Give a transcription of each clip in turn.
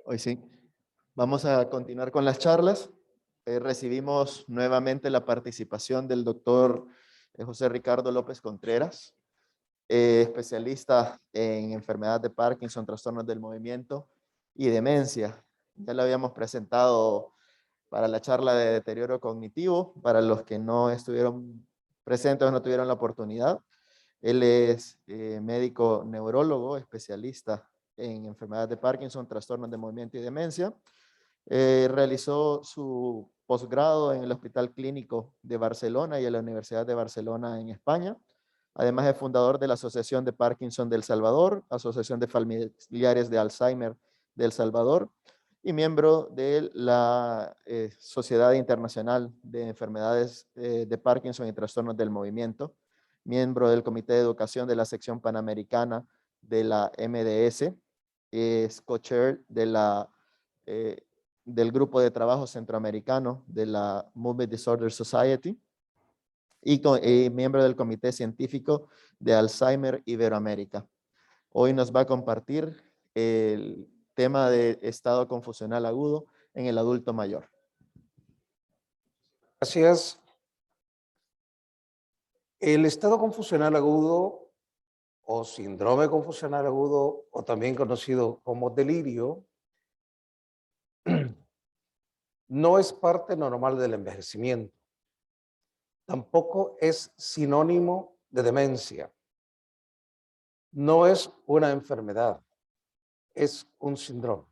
Hoy sí. Vamos a continuar con las charlas. Recibimos nuevamente la participación del doctor José Ricardo López Contreras, especialista en enfermedad de Parkinson, trastornos del movimiento y demencia. Ya lo habíamos presentado para la charla de deterioro cognitivo, para los que no estuvieron presentes o no tuvieron la oportunidad. Él es médico neurólogo, especialista en enfermedad de Parkinson, trastornos de movimiento y demencia. Realizó su posgrado en el Hospital Clínico de Barcelona y en la Universidad de Barcelona en España. Además es fundador de la Asociación de Parkinson de El Salvador, Asociación de Familiares de Alzheimer de El Salvador y miembro de la Sociedad Internacional de Enfermedades de Parkinson y Trastornos del Movimiento, miembro del Comité de Educación de la Sección Panamericana de la MDS, es co-chair de eh, del Grupo de Trabajo Centroamericano de la Movement Disorder Society y miembro del Comité Científico de Alzheimer Iberoamérica. Hoy nos va a compartir el tema de estado confusional agudo en el adulto mayor. Gracias. El estado confusional agudo o síndrome confusional agudo, o también conocido como delirio, no es parte normal del envejecimiento. Tampoco es sinónimo de demencia. No es una enfermedad, es un síndrome.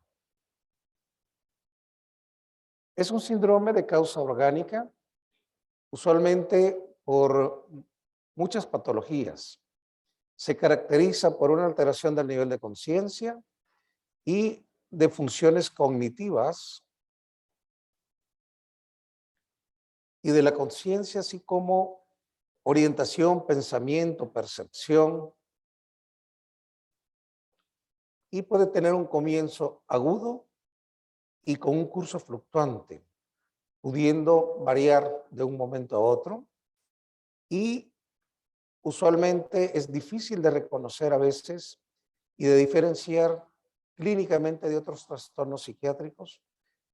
Es un síndrome de causa orgánica, usualmente por muchas patologías. Se caracteriza por una alteración del nivel de conciencia y de funciones cognitivas y de la conciencia, así como orientación, pensamiento, percepción, y puede tener un comienzo agudo y con un curso fluctuante, pudiendo variar de un momento a otro, y usualmente es difícil de reconocer a veces y de diferenciar clínicamente de otros trastornos psiquiátricos,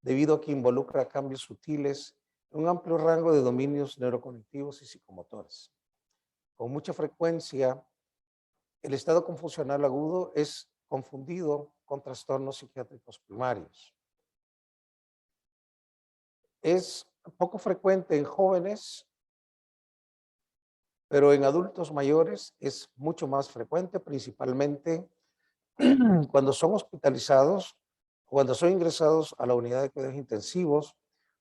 debido a que involucra cambios sutiles en un amplio rango de dominios neurocognitivos y psicomotores. Con mucha frecuencia, el estado confusional agudo es confundido con trastornos psiquiátricos primarios. Es poco frecuente en jóvenes, pero en adultos mayores es mucho más frecuente, principalmente cuando son hospitalizados, cuando son ingresados a la unidad de cuidados intensivos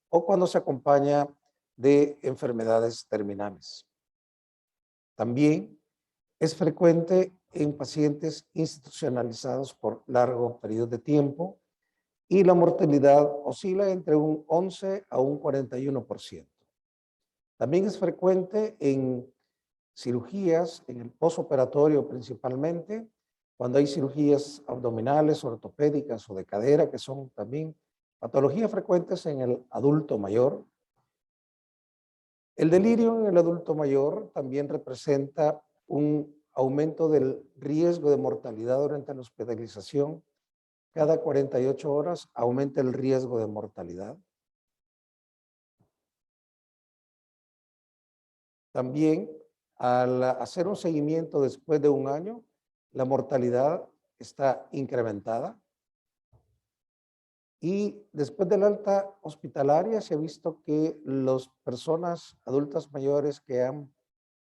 o cuando se acompaña de enfermedades terminales. También es frecuente en pacientes institucionalizados por largo periodo de tiempo y la mortalidad oscila entre un 11 a un 41%. También es frecuente en cirugías, en el posoperatorio principalmente, cuando hay cirugías abdominales, ortopédicas o de cadera, que son también patologías frecuentes en el adulto mayor. El delirio en el adulto mayor también representa un aumento del riesgo de mortalidad durante la hospitalización. Cada 48 horas aumenta el riesgo de mortalidad. También, al hacer un seguimiento después de un año, la mortalidad está incrementada. Y después del alta hospitalaria se ha visto que las personas adultas mayores que han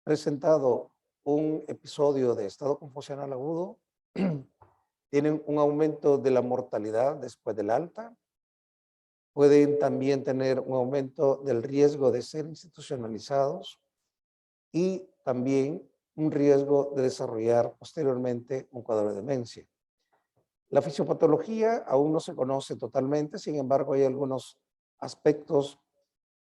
presentado un episodio de estado confusional agudo tienen un aumento de la mortalidad después del alta. Pueden también tener un aumento del riesgo de ser institucionalizados y también un riesgo de desarrollar posteriormente un cuadro de demencia. La fisiopatología aún no se conoce totalmente, sin embargo hay algunos aspectos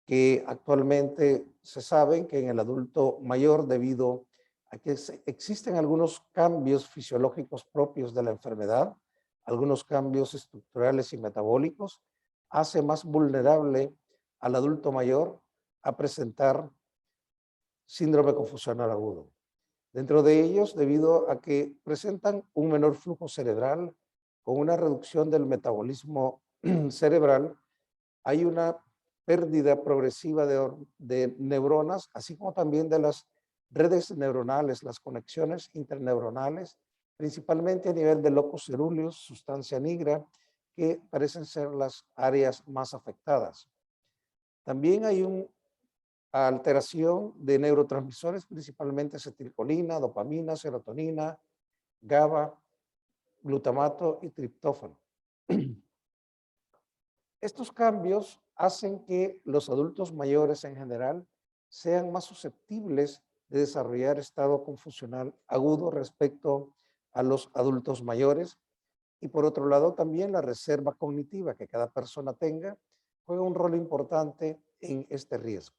que actualmente se saben que en el adulto mayor, debido a que existen algunos cambios fisiológicos propios de la enfermedad, algunos cambios estructurales y metabólicos, hace más vulnerable al adulto mayor a presentar síndrome confusional agudo. Dentro de ellos, debido a que presentan un menor flujo cerebral, con una reducción del metabolismo cerebral, hay una pérdida progresiva de neuronas, así como también de las redes neuronales, las conexiones interneuronales, principalmente a nivel de locus coeruleus, sustancia nigra, que parecen ser las áreas más afectadas. También hay una alteración de neurotransmisores, principalmente acetilcolina, dopamina, serotonina, GABA, glutamato y triptófano. Estos cambios hacen que los adultos mayores en general sean más susceptibles de desarrollar estado confusional agudo respecto a los adultos mayores. Y por otro lado, también la reserva cognitiva que cada persona tenga juega un rol importante en este riesgo.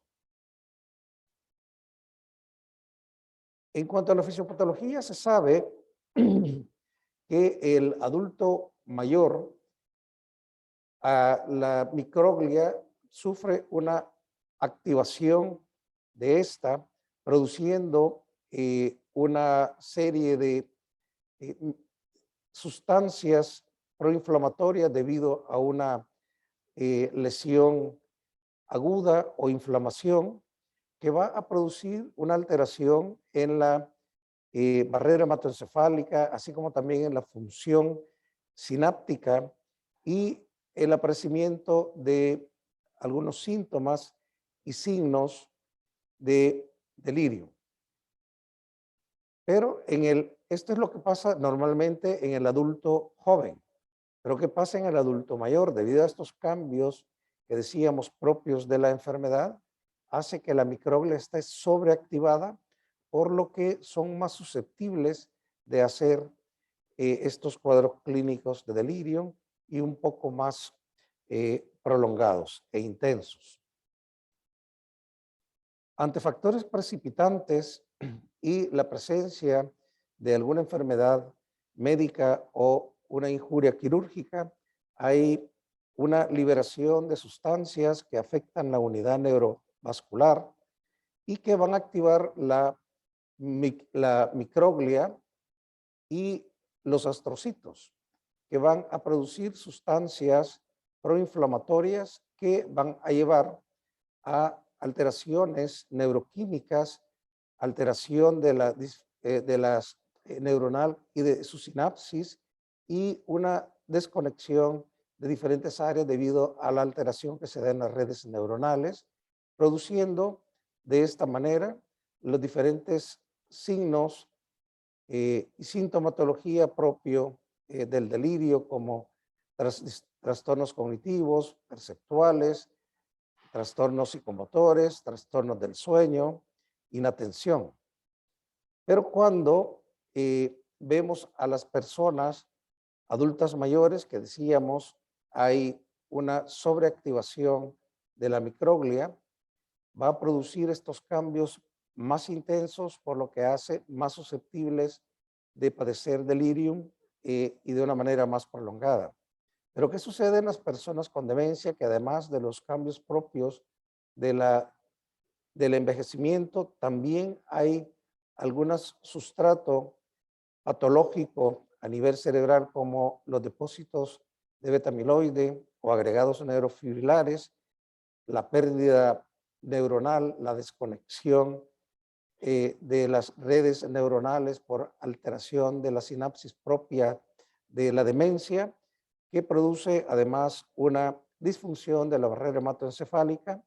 En cuanto a la fisiopatología, se sabe que el adulto mayor, la microglia sufre una activación de esta, produciendo una serie de sustancias proinflamatorias debido a una lesión aguda o inflamación que va a producir una alteración en la barrera hematoencefálica, así como también en la función sináptica y el aparecimiento de algunos síntomas y signos de delirio. Pero esto es lo que pasa normalmente en el adulto joven. Pero ¿qué pasa en el adulto mayor? Debido a estos cambios que decíamos propios de la enfermedad, hace que la microglia esté sobreactivada, por lo que son más susceptibles de hacer estos cuadros clínicos de delirio y un poco más prolongados e intensos. Ante factores precipitantes y la presencia de alguna enfermedad médica o una injuria quirúrgica, hay una liberación de sustancias que afectan la unidad neurovascular y que van a activar la microglia y los astrocitos, que van a producir sustancias proinflamatorias que van a llevar a alteraciones neuroquímicas, alteración de las neuronal y de su sinapsis y una desconexión de diferentes áreas debido a la alteración que se da en las redes neuronales, produciendo de esta manera los diferentes signos y sintomatología propio del delirio, como trastornos cognitivos, perceptuales, trastornos psicomotores, trastornos del sueño, inatención. Pero cuando vemos a las personas adultas mayores, que decíamos hay una sobreactivación de la microglia, va a producir estos cambios más intensos, por lo que hace más susceptibles de padecer delirium y de una manera más prolongada. Pero ¿qué sucede en las personas con demencia? Que además de los cambios propios del envejecimiento, también hay algunos sustrato patológico a nivel cerebral, como los depósitos de beta-amiloide o agregados neurofibrilares, la pérdida neuronal, la desconexión de las redes neuronales por alteración de la sinapsis propia de la demencia, que produce además una disfunción de la barrera hematoencefálica,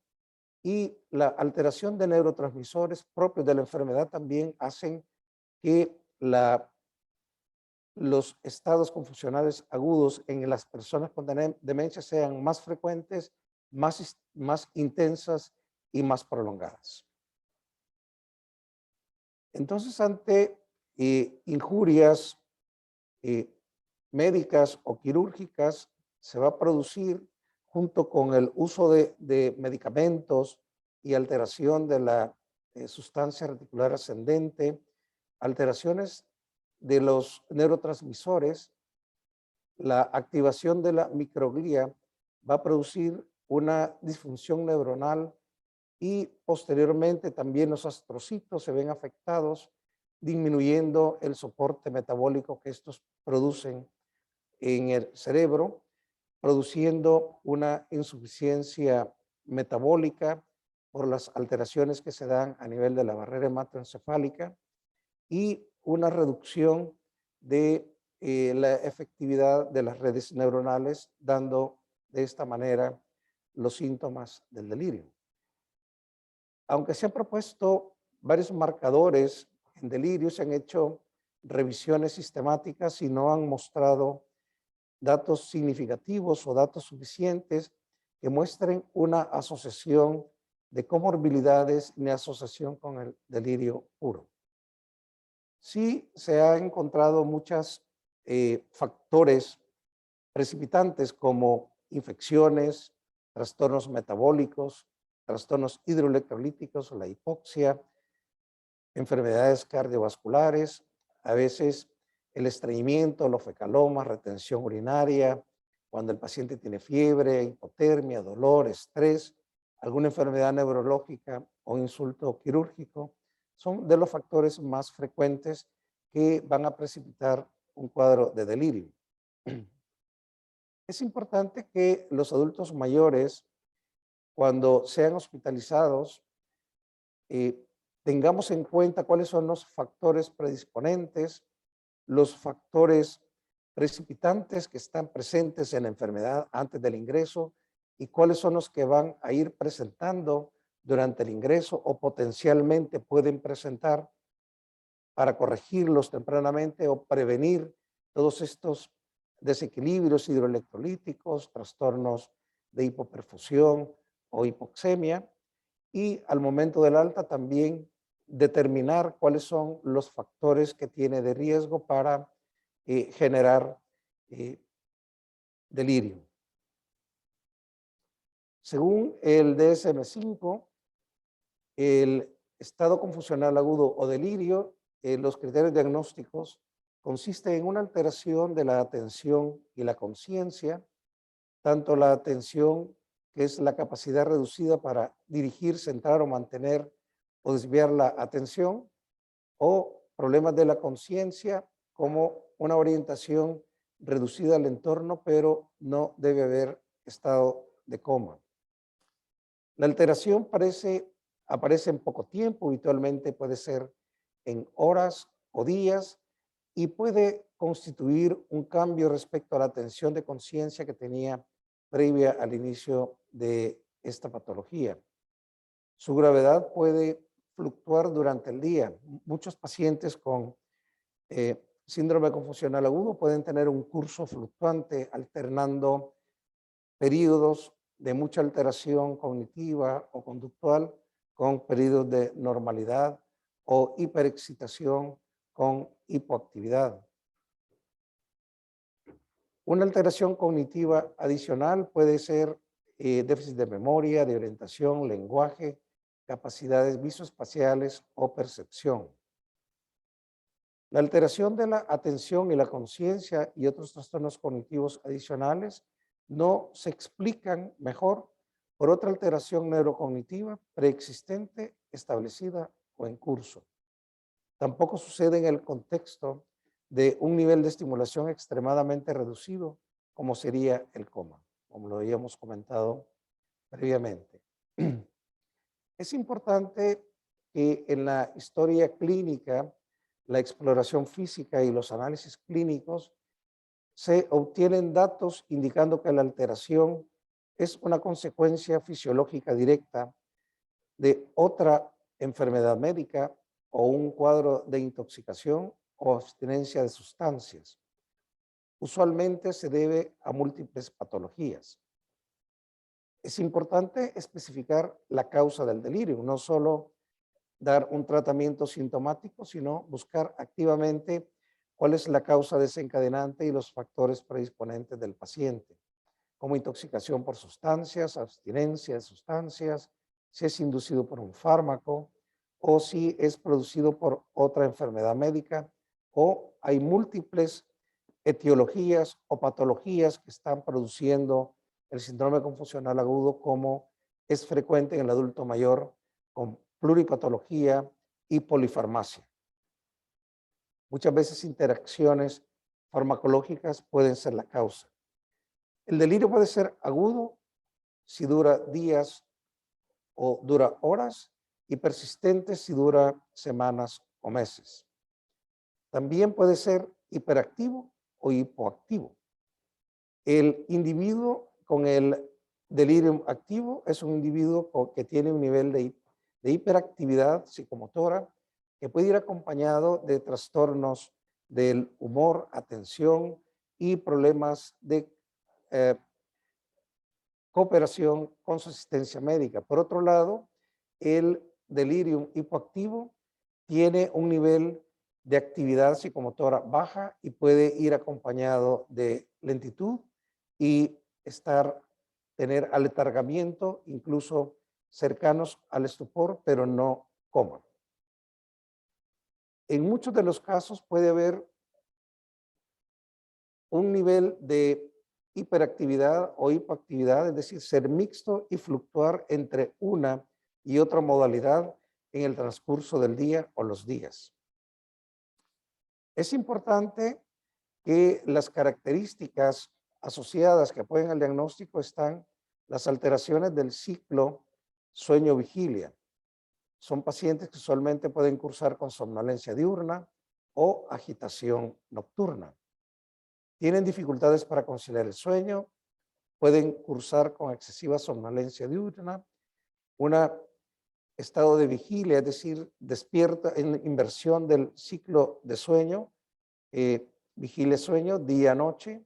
y la alteración de neurotransmisores propios de la enfermedad también hacen que los estados confusionales agudos en las personas con demencia sean más frecuentes, más intensas y más prolongadas. Entonces, ante injurias médicas o quirúrgicas, se va a producir, junto con el uso de medicamentos y alteración de la sustancia reticular ascendente, alteraciones de los neurotransmisores, la activación de la microglia va a producir una disfunción neuronal y posteriormente también los astrocitos se ven afectados, disminuyendo el soporte metabólico que estos producen en el cerebro, produciendo una insuficiencia metabólica por las alteraciones que se dan a nivel de la barrera hematoencefálica y una reducción de la efectividad de las redes neuronales, dando de esta manera los síntomas del delirio. Aunque se han propuesto varios marcadores en delirio, se han hecho revisiones sistemáticas y no han mostrado datos significativos o datos suficientes que muestren una asociación de comorbilidades ni asociación con el delirio puro. Sí se han encontrado muchos factores precipitantes como infecciones, trastornos metabólicos, trastornos hidroelectrolíticos o la hipoxia, enfermedades cardiovasculares, a veces el estreñimiento, los fecalomas, retención urinaria, cuando el paciente tiene fiebre, hipotermia, dolor, estrés, alguna enfermedad neurológica o insulto quirúrgico, son de los factores más frecuentes que van a precipitar un cuadro de delirio. Es importante que los adultos mayores, cuando sean hospitalizados, tengamos en cuenta cuáles son los factores predisponentes, los factores precipitantes que están presentes en la enfermedad antes del ingreso y cuáles son los que van a ir presentando durante el ingreso o potencialmente pueden presentar para corregirlos tempranamente o prevenir todos estos desequilibrios hidroelectrolíticos, trastornos de hipoperfusión o hipoxemia, y al momento del alta también determinar cuáles son los factores que tiene de riesgo para generar delirio. Según el DSM-5, el estado confusional agudo o delirio, los criterios diagnósticos consisten en una alteración de la atención y la conciencia, tanto la atención, que es la capacidad reducida para dirigir, centrar o mantener o desviar la atención, o problemas de la conciencia como una orientación reducida al entorno, pero no debe haber estado de coma. La alteración aparece en poco tiempo, habitualmente puede ser en horas o días, y puede constituir un cambio respecto a la atención de conciencia que tenía previa al inicio de esta patología. Su gravedad puede fluctuar durante el día. Muchos pacientes con síndrome confusional agudo pueden tener un curso fluctuante, alternando periodos de mucha alteración cognitiva o conductual con periodos de normalidad o hiperexcitación con hipoactividad. Una alteración cognitiva adicional puede ser déficit de memoria, de orientación, lenguaje, capacidades visoespaciales o percepción. La alteración de la atención y la conciencia y otros trastornos cognitivos adicionales no se explican mejor por otra alteración neurocognitiva preexistente, establecida o en curso. Tampoco sucede en el contexto de un nivel de estimulación extremadamente reducido, como sería el coma, como lo habíamos comentado previamente. Es importante que en la historia clínica, la exploración física y los análisis clínicos se obtienen datos indicando que la alteración es una consecuencia fisiológica directa de otra enfermedad médica o un cuadro de intoxicación o abstinencia de sustancias. Usualmente se debe a múltiples patologías. Es importante especificar la causa del delirio, no solo dar un tratamiento sintomático, sino buscar activamente cuál es la causa desencadenante y los factores predisponentes del paciente, como intoxicación por sustancias, abstinencia de sustancias, si es inducido por un fármaco o si es producido por otra enfermedad médica, o hay múltiples etiologías o patologías que están produciendo el síndrome confusional agudo, como es frecuente en el adulto mayor con pluripatología y polifarmacia. Muchas veces interacciones farmacológicas pueden ser la causa. El delirio puede ser agudo si dura días o dura horas y persistente si dura semanas o meses. También puede ser hiperactivo o hipoactivo. El individuo con el delirio activo es un individuo que tiene un nivel de hiperactividad psicomotora que puede ir acompañado de trastornos del humor, atención y problemas de eh, cooperación con su asistencia médica. Por otro lado, el delirium hipoactivo tiene un nivel de actividad psicomotora baja y puede ir acompañado de lentitud y tener aletargamiento, incluso cercanos al estupor, pero no coma. En muchos de los casos puede haber un nivel de hiperactividad o hipoactividad, es decir, ser mixto y fluctuar entre una y otra modalidad en el transcurso del día o los días. Es importante que las características asociadas que apoyan al diagnóstico están las alteraciones del ciclo sueño-vigilia. Son pacientes que usualmente pueden cursar con somnolencia diurna o agitación nocturna. Tienen dificultades para conciliar el sueño, pueden cursar con excesiva somnolencia diurna, un estado de vigilia, es decir, despierta en inversión del ciclo de sueño, vigilia-sueño, día-noche,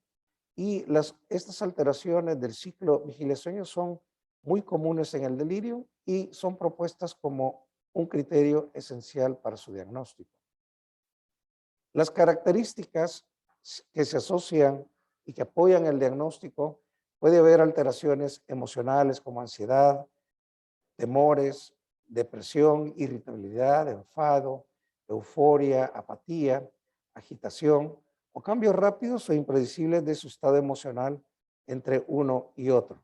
y estas alteraciones del ciclo vigilia-sueño son muy comunes en el delirio y son propuestas como un criterio esencial para su diagnóstico. Las características que se asocian y que apoyan el diagnóstico, puede haber alteraciones emocionales como ansiedad, temores, depresión, irritabilidad, enfado, euforia, apatía, agitación o cambios rápidos o impredecibles de su estado emocional entre uno y otro.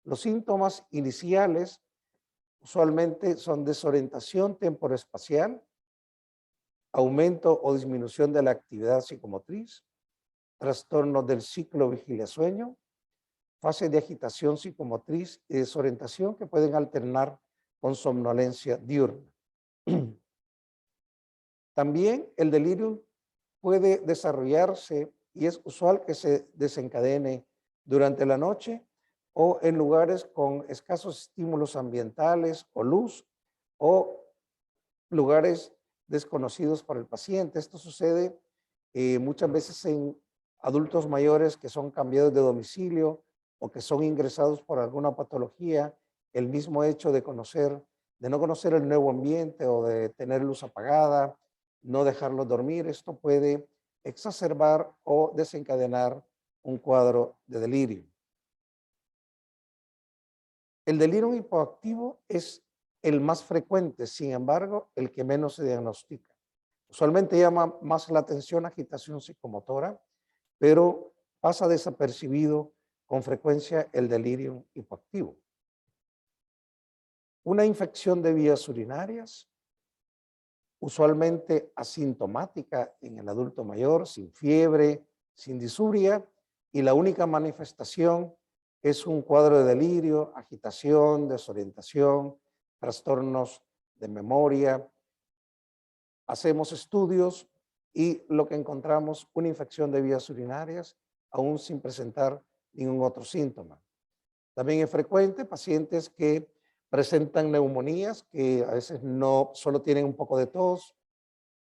Los síntomas iniciales usualmente son desorientación temporoespacial, aumento o disminución de la actividad psicomotriz, trastornos del ciclo vigilia-sueño, fases de agitación psicomotriz y desorientación que pueden alternar con somnolencia diurna. También el delirio puede desarrollarse y es usual que se desencadene durante la noche o en lugares con escasos estímulos ambientales o luz o lugares desconocidos para el paciente. Esto sucede muchas veces en adultos mayores que son cambiados de domicilio o que son ingresados por alguna patología. El mismo hecho de no conocer el nuevo ambiente o de tener luz apagada, no dejarlos dormir, esto puede exacerbar o desencadenar un cuadro de delirio. El delirio hipoactivo es el más frecuente, sin embargo, el que menos se diagnostica. Usualmente llama más la atención agitación psicomotora, pero pasa desapercibido con frecuencia el delirio hipoactivo. Una infección de vías urinarias, usualmente asintomática en el adulto mayor, sin fiebre, sin disuria, y la única manifestación es un cuadro de delirio, agitación, desorientación, trastornos de memoria. Hacemos estudios y lo que encontramos, una infección de vías urinarias, aún sin presentar ningún otro síntoma. También es frecuente pacientes que presentan neumonías, que a veces no solo tienen un poco de tos,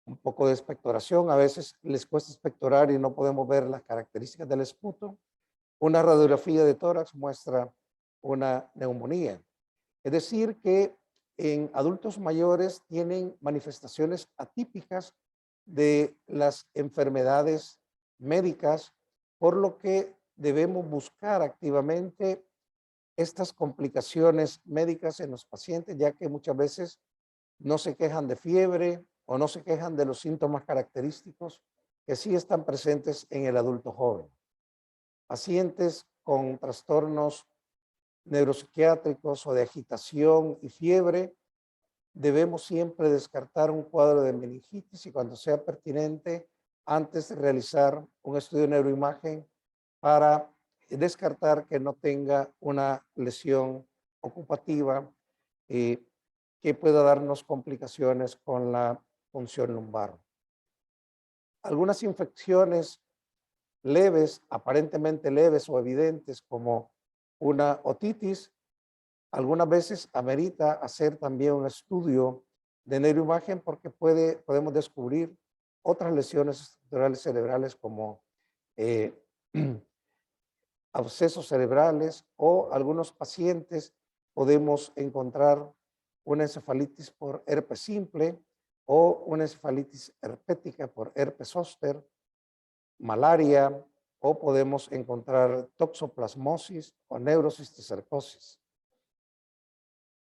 un poco de expectoración, a veces les cuesta expectorar y no podemos ver las características del esputo. Una radiografía de tórax muestra una neumonía. Es decir, que en adultos mayores tienen manifestaciones atípicas de las enfermedades médicas, por lo que debemos buscar activamente estas complicaciones médicas en los pacientes, ya que muchas veces no se quejan de fiebre o no se quejan de los síntomas característicos que sí están presentes en el adulto joven. Pacientes con trastornos neuropsiquiátricos o de agitación y fiebre, debemos siempre descartar un cuadro de meningitis y cuando sea pertinente antes de realizar un estudio de neuroimagen para descartar que no tenga una lesión ocupativa que pueda darnos complicaciones con la función lumbar. Algunas infecciones leves, aparentemente leves o evidentes, como una otitis, algunas veces amerita hacer también un estudio de neuroimagen porque podemos descubrir otras lesiones estructurales cerebrales como eh, abscesos cerebrales, o algunos pacientes podemos encontrar una encefalitis por herpes simple o una encefalitis herpética por herpes zóster, malaria, o podemos encontrar toxoplasmosis o neurocisticercosis.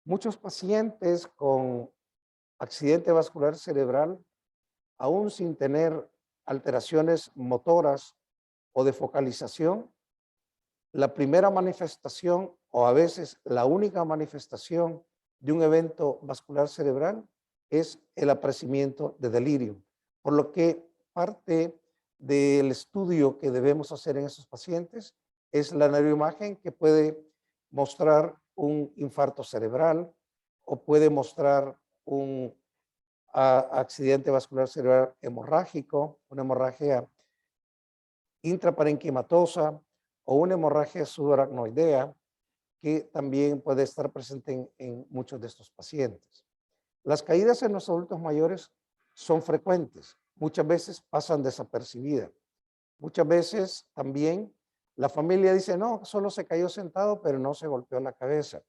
Muchos pacientes con accidente vascular cerebral, aún sin tener alteraciones motoras o de focalización, la primera manifestación o a veces la única manifestación de un evento vascular cerebral es el aparecimiento de delirio, por lo que parte del estudio que debemos hacer en esos pacientes es la neuroimagen, que puede mostrar un infarto cerebral o puede mostrar un accidente vascular cerebral hemorrágico, una hemorragia intraparenquimatosa o una hemorragia subaracnoidea, que también puede estar presente en muchos de estos pacientes. Las caídas en los adultos mayores son frecuentes, muchas veces pasan desapercibidas. Muchas veces también la familia dice, no, solo se cayó sentado, pero no se golpeó la cabeza.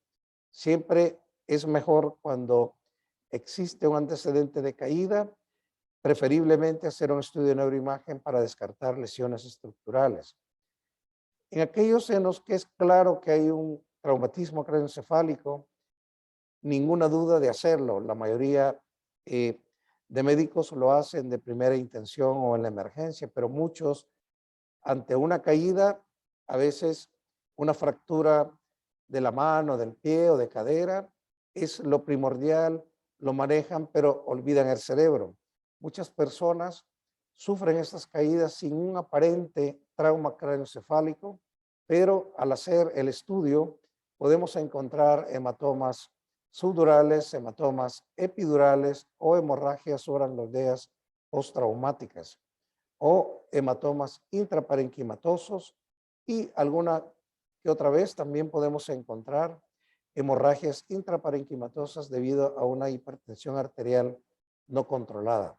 Siempre es mejor cuando existe un antecedente de caída, preferiblemente hacer un estudio de neuroimagen para descartar lesiones estructurales. En aquellos en los que es claro que hay un traumatismo craneoencefálico, ninguna duda de hacerlo. La mayoría de médicos lo hacen de primera intención o en la emergencia, pero muchos ante una caída, a veces una fractura de la mano, del pie o de cadera, es lo primordial, lo manejan, pero olvidan el cerebro. Muchas personas sufren estas caídas sin un aparente trauma craneoencefálico, pero al hacer el estudio podemos encontrar hematomas subdurales, hematomas epidurales o hemorragias subaracnoideas postraumáticas, o hematomas intraparenquimatosos, y alguna que otra vez también podemos encontrar hemorragias intraparenquimatosas debido a una hipertensión arterial no controlada.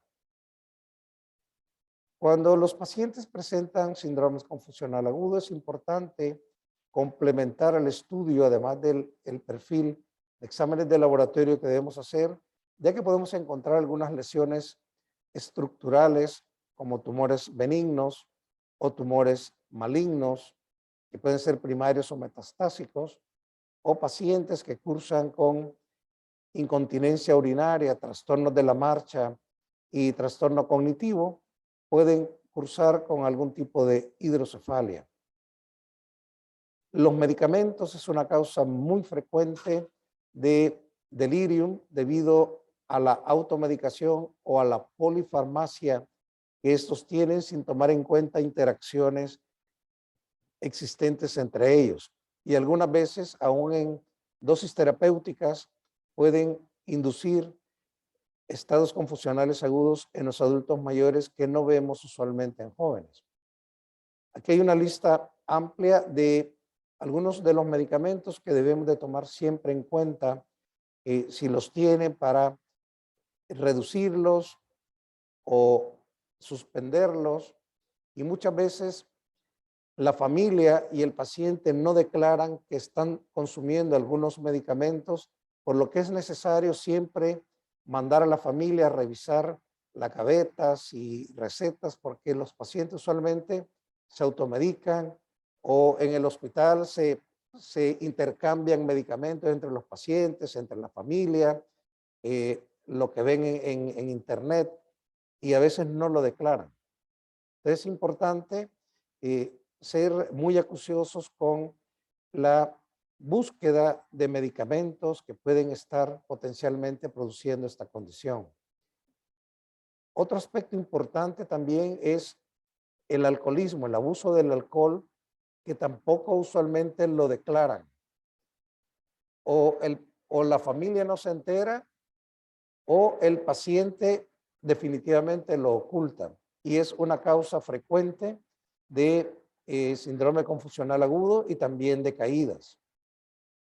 Cuando los pacientes presentan síndromes confusional agudo, es importante complementar el estudio, además del perfil de exámenes de laboratorio que debemos hacer, ya que podemos encontrar algunas lesiones estructurales como tumores benignos o tumores malignos, que pueden ser primarios o metastásicos, o pacientes que cursan con incontinencia urinaria, trastornos de la marcha y trastorno cognitivo, pueden cursar con algún tipo de hidrocefalia. Los medicamentos es una causa muy frecuente de delirium debido a la automedicación o a la polifarmacia que estos tienen, sin tomar en cuenta interacciones existentes entre ellos. Y algunas veces, aún en dosis terapéuticas, pueden inducir estados confusionales agudos en los adultos mayores que no vemos usualmente en jóvenes. Aquí hay una lista amplia de algunos de los medicamentos que debemos de tomar siempre en cuenta si los tiene, para reducirlos o suspenderlos, y muchas veces la familia y el paciente no declaran que están consumiendo algunos medicamentos, por lo que es necesario siempre mandar a la familia a revisar las gavetas y recetas, porque los pacientes usualmente se automedican o en el hospital se intercambian medicamentos entre los pacientes, entre la familia, lo que ven en internet, y a veces no lo declaran. Entonces es importante ser muy acuciosos con la búsqueda de medicamentos que pueden estar potencialmente produciendo esta condición. Otro aspecto importante también es el alcoholismo, el abuso del alcohol, que tampoco usualmente lo declaran. O la familia no se entera o el paciente definitivamente lo oculta. Y es una causa frecuente de síndrome confusional agudo y también de caídas.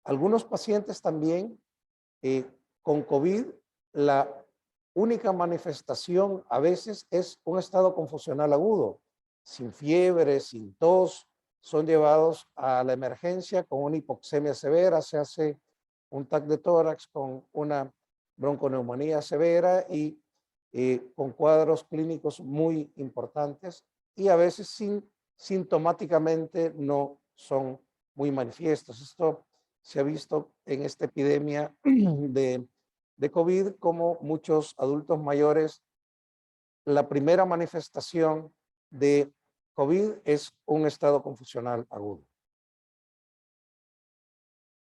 Algunos pacientes también con COVID, la única manifestación a veces es un estado confusional agudo, sin fiebre, sin tos, son llevados a la emergencia con una hipoxemia severa, se hace un TAC de tórax con una bronconeumonía severa y con cuadros clínicos muy importantes y a veces sintomáticamente no son muy manifiestos. Esto se ha visto en esta epidemia de COVID, como muchos adultos mayores, la primera manifestación de COVID es un estado confusional agudo.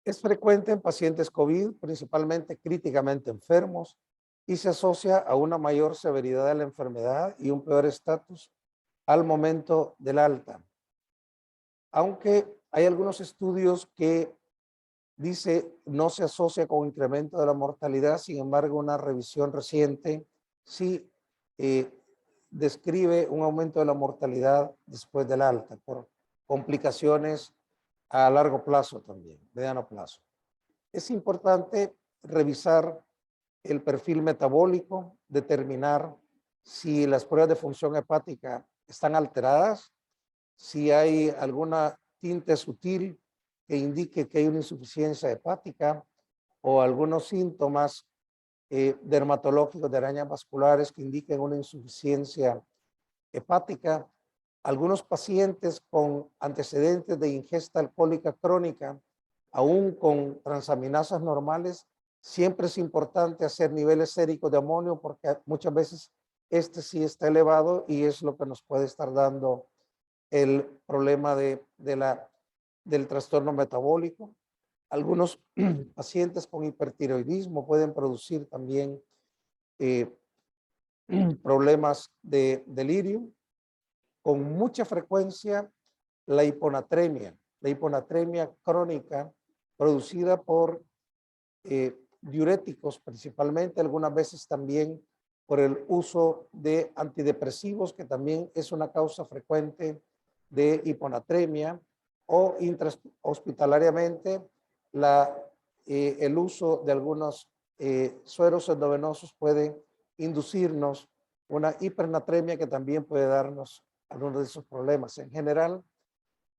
Es frecuente en pacientes COVID, principalmente críticamente enfermos, y se asocia a una mayor severidad de la enfermedad y un peor estatus al momento del alta. Aunque hay algunos estudios que dice no se asocia con incremento de la mortalidad, sin embargo una revisión reciente sí describe un aumento de la mortalidad después del alta por complicaciones a largo plazo también, mediano plazo. Es importante revisar el perfil metabólico, determinar si las pruebas de función hepática están alteradas, si hay alguna tinte sutil que indique que hay una insuficiencia hepática o algunos síntomas dermatológicos de arañas vasculares que indiquen una insuficiencia hepática. Algunos pacientes con antecedentes de ingesta alcohólica crónica, aún con transaminasas normales, siempre es importante hacer niveles séricos de amonio porque muchas veces este sí está elevado y es lo que nos puede estar dando el problema del trastorno metabólico. Algunos pacientes con hipertiroidismo pueden producir también problemas de delirio. Con mucha frecuencia la hiponatremia crónica producida por diuréticos principalmente, algunas veces también por el uso de antidepresivos, que también es una causa frecuente de hiponatremia, o intrahospitalariamente el uso de algunos sueros endovenosos puede inducirnos una hipernatremia que también puede darnos algunos de esos problemas. En general,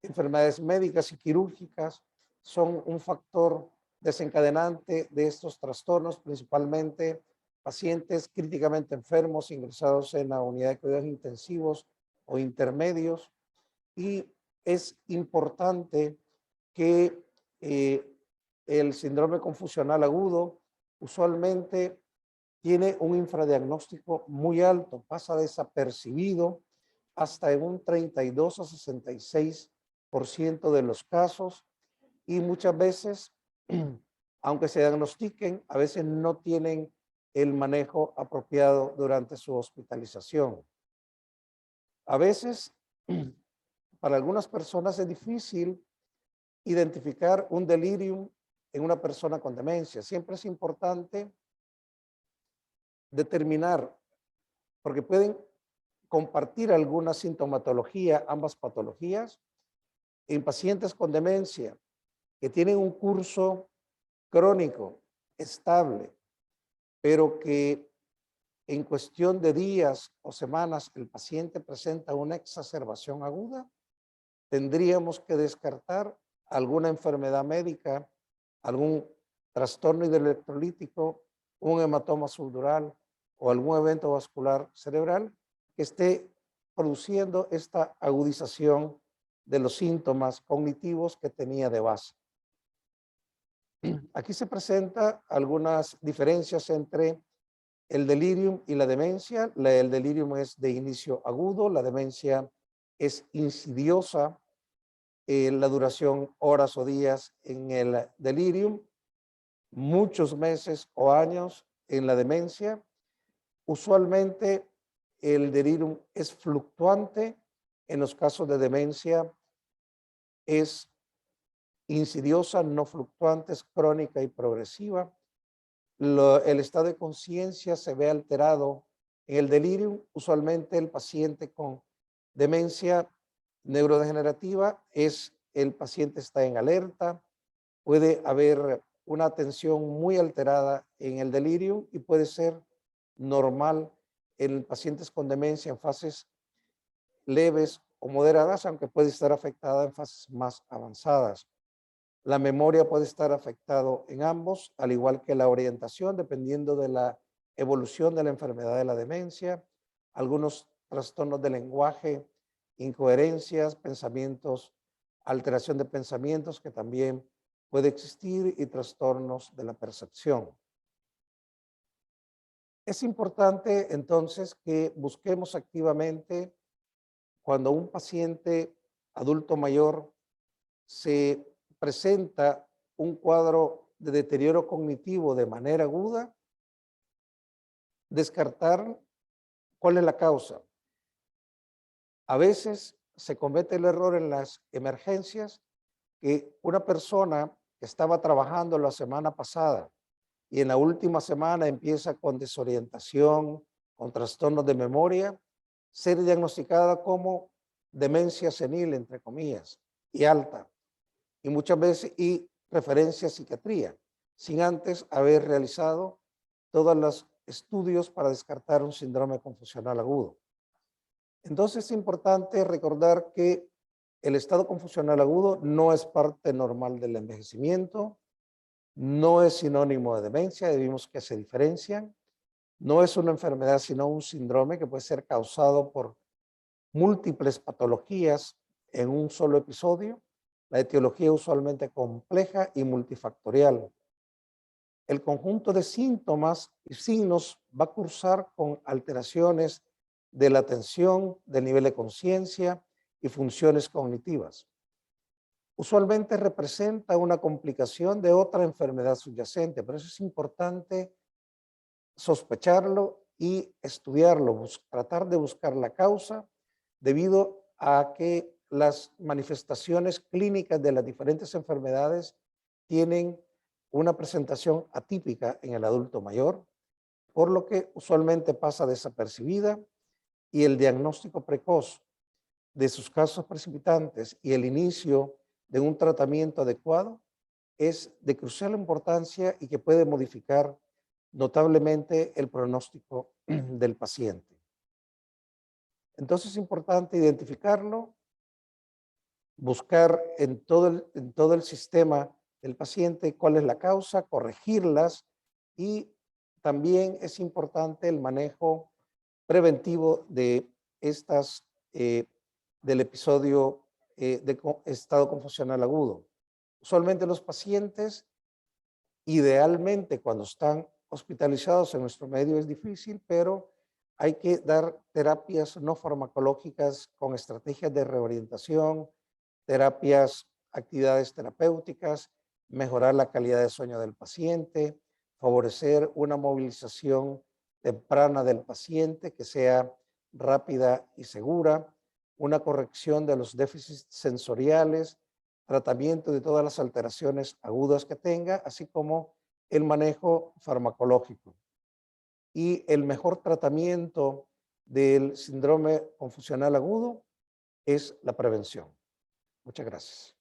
enfermedades médicas y quirúrgicas son un factor desencadenante de estos trastornos, principalmente pacientes críticamente enfermos ingresados en la unidad de cuidados intensivos o intermedios. Y es importante que el síndrome confusional agudo usualmente tiene un infradiagnóstico muy alto, pasa desapercibido hasta en un 32 a 66% de los casos y muchas veces, aunque se diagnostiquen, a veces no tienen el manejo apropiado durante su hospitalización. A veces, para algunas personas es difícil identificar un delirium en una persona con demencia. Siempre es importante determinar, porque pueden compartir alguna sintomatología, ambas patologías, en pacientes con demencia que tienen un curso crónico estable, pero que en cuestión de días o semanas el paciente presenta una exacerbación aguda, tendríamos que descartar alguna enfermedad médica, algún trastorno hidroelectrolítico, un hematoma subdural o algún evento vascular cerebral que esté produciendo esta agudización de los síntomas cognitivos que tenía de base. Aquí se presentan algunas diferencias entre el delirium y la demencia. El delirium es de inicio agudo, la demencia es insidiosa, la duración horas o días en el delirium, muchos meses o años en la demencia. Usualmente el delirium es fluctuante, en los casos de demencia es insidiosa, no fluctuante, es crónica y progresiva. El estado de conciencia se ve alterado en el delirium. Usualmente el paciente con demencia neurodegenerativa el paciente está en alerta, puede haber una atención muy alterada en el delirium y puede ser normal en pacientes con demencia en fases leves o moderadas, aunque puede estar afectada en fases más avanzadas. La memoria puede estar afectado en ambos, al igual que la orientación, dependiendo de la evolución de la enfermedad de la demencia, algunos trastornos de lenguaje, incoherencias, pensamientos, alteración de pensamientos que también puede existir y trastornos de la percepción. Es importante entonces que busquemos activamente cuando un paciente adulto mayor se presenta un cuadro de deterioro cognitivo de manera aguda, descartar cuál es la causa. A veces se comete el error en las emergencias que una persona que estaba trabajando la semana pasada y en la última semana empieza con desorientación, con trastornos de memoria, ser diagnosticada como demencia senil, entre comillas, y alta, y muchas veces y referencia a psiquiatría, sin antes haber realizado todos los estudios para descartar un síndrome confusional agudo. Entonces es importante recordar que el estado confusional agudo no es parte normal del envejecimiento, no es sinónimo de demencia, vimos que se diferencian, no es una enfermedad sino un síndrome que puede ser causado por múltiples patologías en un solo episodio. La etiología es usualmente compleja y multifactorial. El conjunto de síntomas y signos va a cursar con alteraciones de la atención, del nivel de conciencia y funciones cognitivas. Usualmente representa una complicación de otra enfermedad subyacente, pero eso es importante sospecharlo y estudiarlo, tratar de buscar la causa debido a que las manifestaciones clínicas de las diferentes enfermedades tienen una presentación atípica en el adulto mayor, por lo que usualmente pasa desapercibida y el diagnóstico precoz de sus casos precipitantes y el inicio de un tratamiento adecuado es de crucial importancia y que puede modificar notablemente el pronóstico del paciente. Entonces es importante identificarlo, buscar en todo el sistema del paciente cuál es la causa, corregirlas y también es importante el manejo preventivo de del episodio de estado confusional agudo. Usualmente los pacientes, idealmente cuando están hospitalizados en nuestro medio es difícil, pero hay que dar terapias no farmacológicas con estrategias de reorientación, terapias, actividades terapéuticas, mejorar la calidad de sueño del paciente, favorecer una movilización temprana del paciente que sea rápida y segura, una corrección de los déficits sensoriales, tratamiento de todas las alteraciones agudas que tenga, así como el manejo farmacológico. Y el mejor tratamiento del síndrome confusional agudo es la prevención. Muchas gracias.